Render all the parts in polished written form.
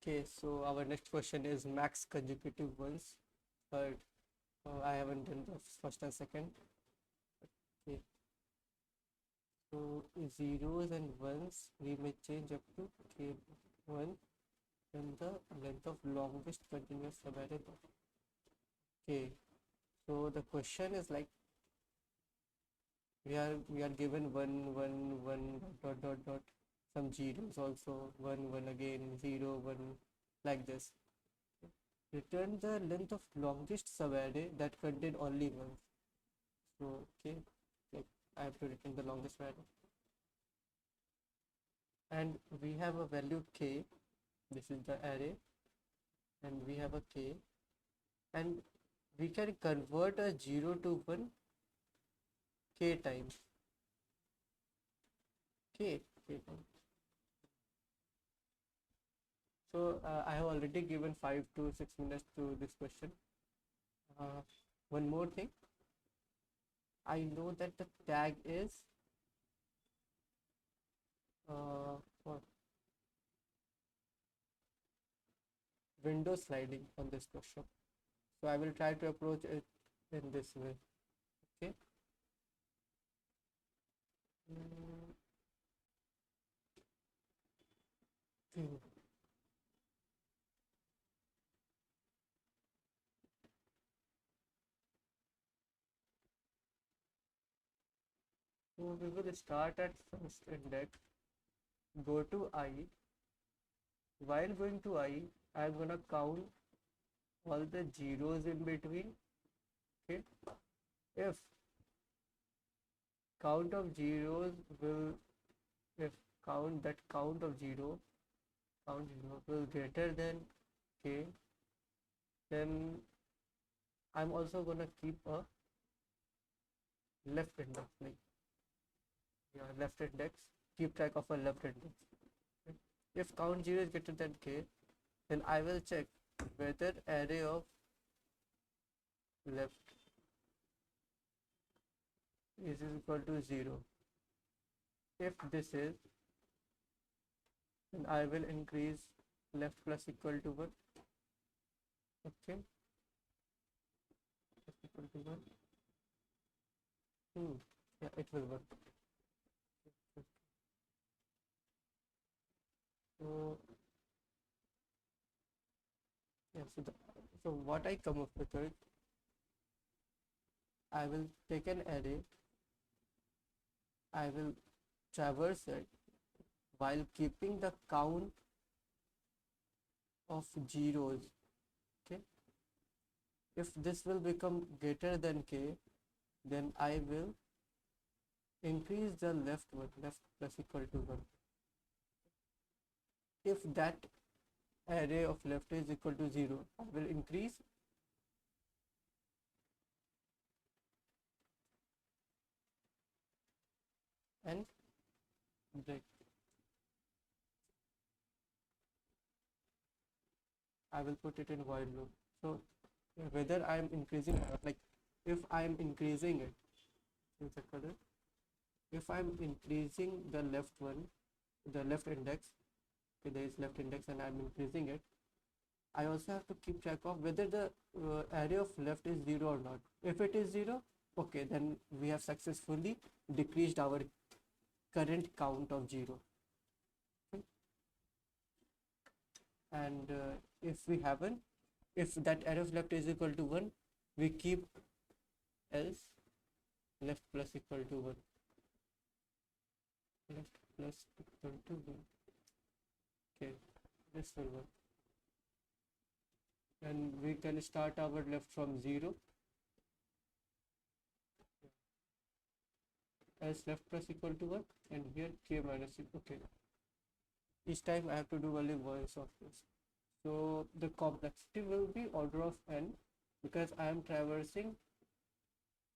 Okay, so our next question is max consecutive ones, but I haven't done the first and second. Okay, so zeros and ones we may change up to k1 when the length of longest continuous subarray. Okay, so the question is like we are given one dot dot dot some zeros also one again 0 1 like this. Return the length of longest subarray that contain only ones. So okay, like I have to return the longest subarray, and we have a value k. This is the array, and we have a k, and we can convert a 0 to 1 k times. K times. So I have already given 5 to 6 minutes to this question. Uh, One more thing, I know that the tag is what, window sliding on this question. So I will try to approach it in this way. Okay. Mm, hmm. So we will start at first index, go to I. While going to I, I'm gonna count all the zeros in between. Okay. If count of zeros will, if count of zero will greater than k, then I'm also gonna keep a left index, like yeah, left index, keep track of a left index. Okay. If count 0 is greater than k, then I will check whether array of left is equal to 0. If this is, then I will increase left plus equal to 1. Okay, plus equal to 1. Yeah, it will work. So yeah, so what I come up with is I will take an array, I will traverse it while keeping the count of zeros. Okay, if this will become greater than k, then I will increase the left one, left plus equal to 1. If that array of left is equal to 0, I will increase and break. I will put it in while loop. So whether I am increasing or not, like if I am increasing it, if I am increasing the left one, the left index, okay, there is left index and I am increasing it, I also have to keep track of whether the array of left is 0 or not. If it is 0, okay, then we have successfully decreased our current count of 0. Okay. And if we haven't, if that array of left is equal to 1, we keep else left plus equal to 1. Left plus equal to 1. Okay, this will work. And we can start our left from 0, as left plus equal to 1, and here k minus 6. Okay, each time I have to do only once of this. So the complexity will be order of n, because I am traversing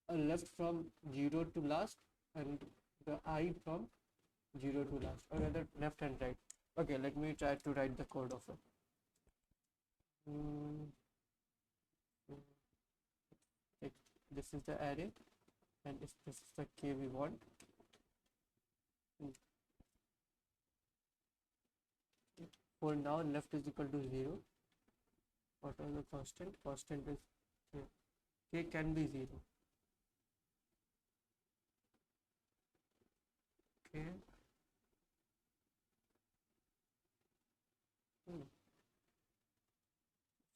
a left from 0 to last and the I from 0 to last, or rather left and right. Okay, let me try to write the code of it. Like this is the array, and this is the k we want. 4 for now left is equal to 0. What are the constant? Constant is k. K can be 0. Okay.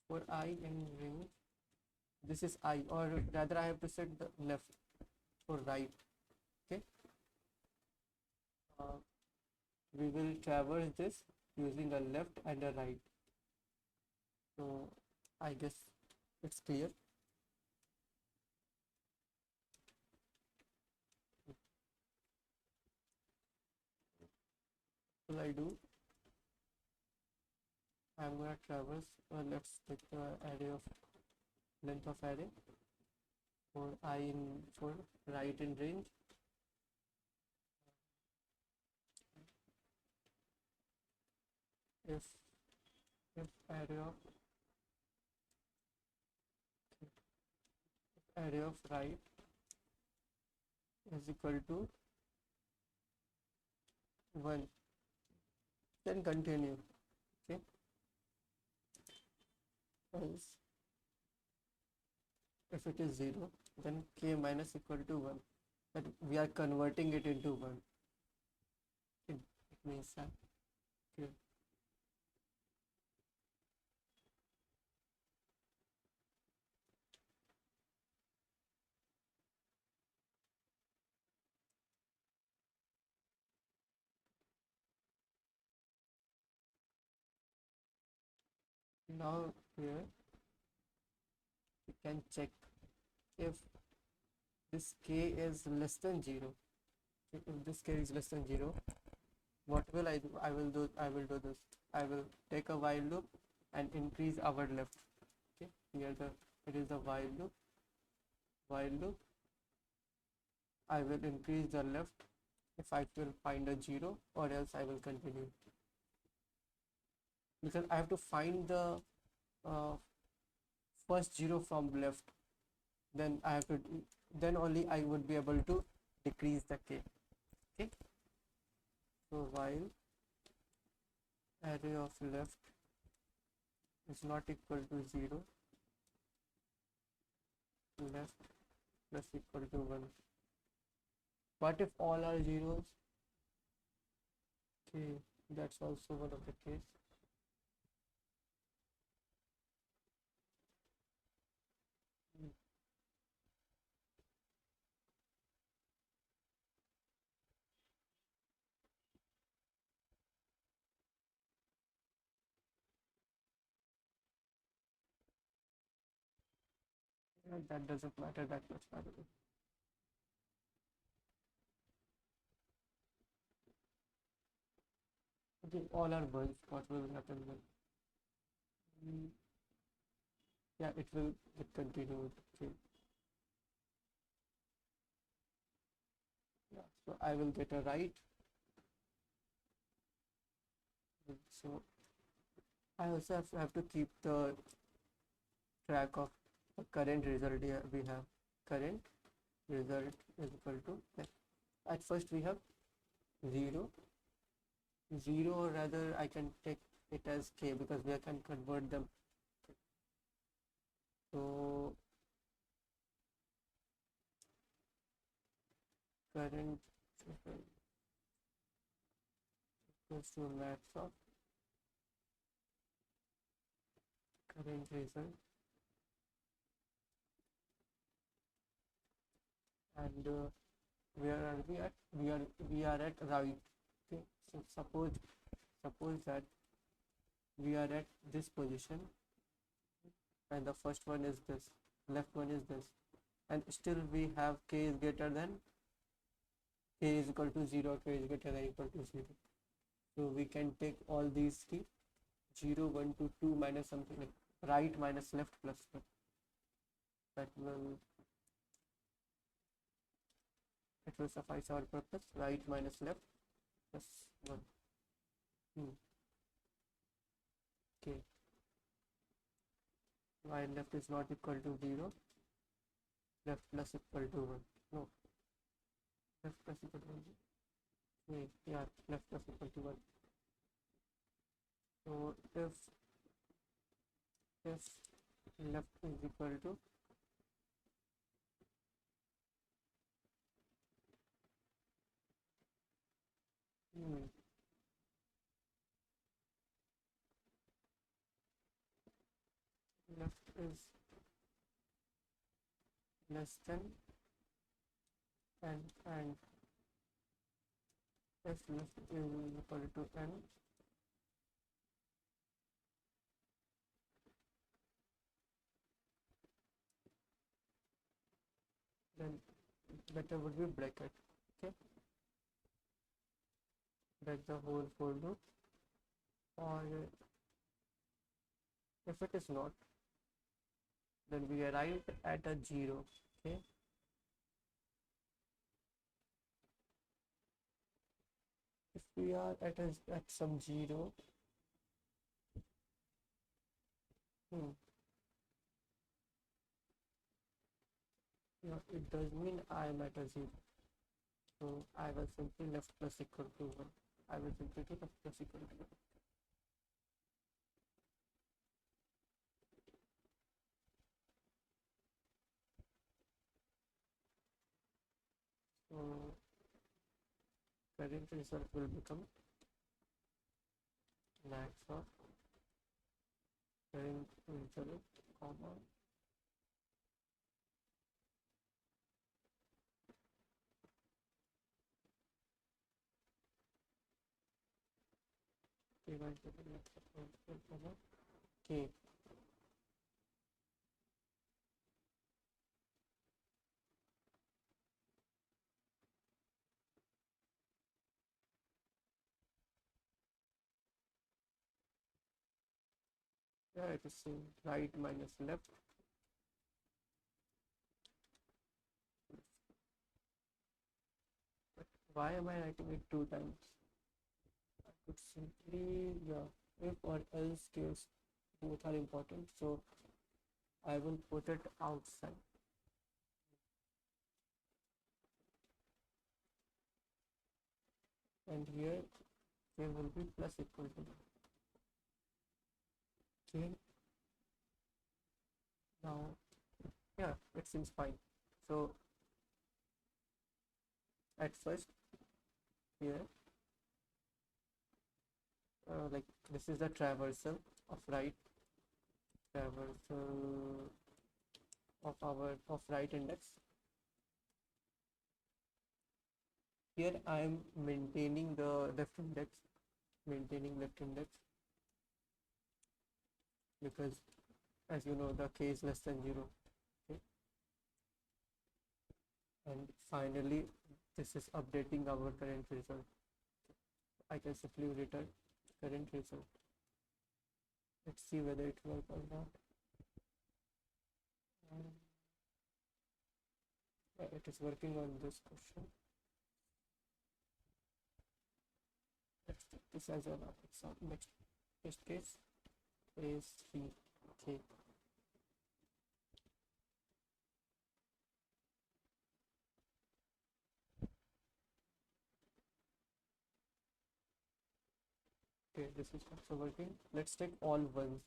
For I in range, this is I, or rather I have to set the left for right. Okay. We will traverse this using a left and a right. So I guess it's clear. What will I do? I'm gonna traverse. Let's take the array of length of array for I in for right in range. If array of right is equal to 1, then continue. Okay. Else if it is 0, then k minus equal to 1. But we are converting it into 1. It means that. Okay. Now here we can check if this k is less than 0. If this k is less than 0, what will I do? I will do this. I will take a while loop and increase our left. Okay, here it is the while loop. I will increase the left if I will find a 0, or else I will continue, because I have to find the first 0 from left. Then then only I would be able to decrease the k. Okay. So while array of left is not equal to 0, left plus equal to 1. What if all are zeros? Okay, that's also one of the case. That doesn't matter that much, by the way. Okay, all are ones. What will happen then? Yeah, it will continue. Okay. Yeah, so I will get a right. So I also have to keep the track of the current result here. We have current result is equal to, at first we have 0, or rather I can take it as k because we can convert them. So current equals to max of current result, and where are we at? We are at right. Okay, so suppose that we are at this position, and the first one is this, left one is this, and still we have k is greater than, k is equal to 0, k is greater than equal to 0. So we can take all these three, 0, 1, 2, 2 minus something like right minus left plus 1. It will suffice our purpose. Right minus left plus 1. Okay. While left is not equal to 0, left plus equal to 1. No. Left plus equal to 1. Wait, yeah, left plus equal to 1. So if left is equal to hmm, left is less than and if left is equal to n, then better would be bracket. Okay, break the whole for loop. Or if it is not, then we arrive at a 0. Okay, if we are at some 0, yeah, it does mean I am at a 0. So I will simply left plus equal to 1. I will simply do left plus equal to 1. So current result will become max of current result, comma, divided by max of current result, comma, k. Yeah, it is saying right minus left. But why am I writing it 2 times? I could simply, yeah, if or else case, both are important. So I will put it outside. And here k will be plus equal to k. Now, yeah, it seems fine. So at first here, like this is the traversal of traversal of right index. Here I am maintaining the maintaining left index, because as you know the k is less than 0. Okay, and finally this is updating our current result. I can simply return current result. Let's see whether it works or not. Yeah, it is working on this question. Let's take this as an example. Next test case is 3. Okay, okay, this is also working. Let's take all ones.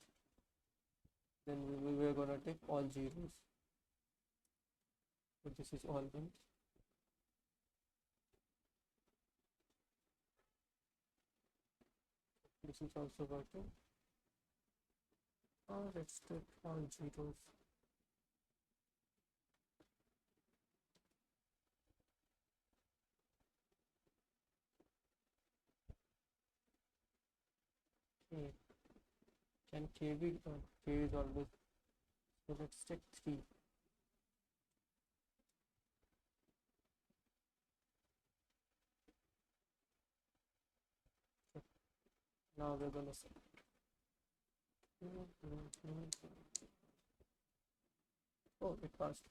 Then we're gonna take all zeros. So this is all ones. This is also working. Let's take all zeros. Okay, can k be k is always, so let's take 3. Now we're gonna set. Oh, it passed.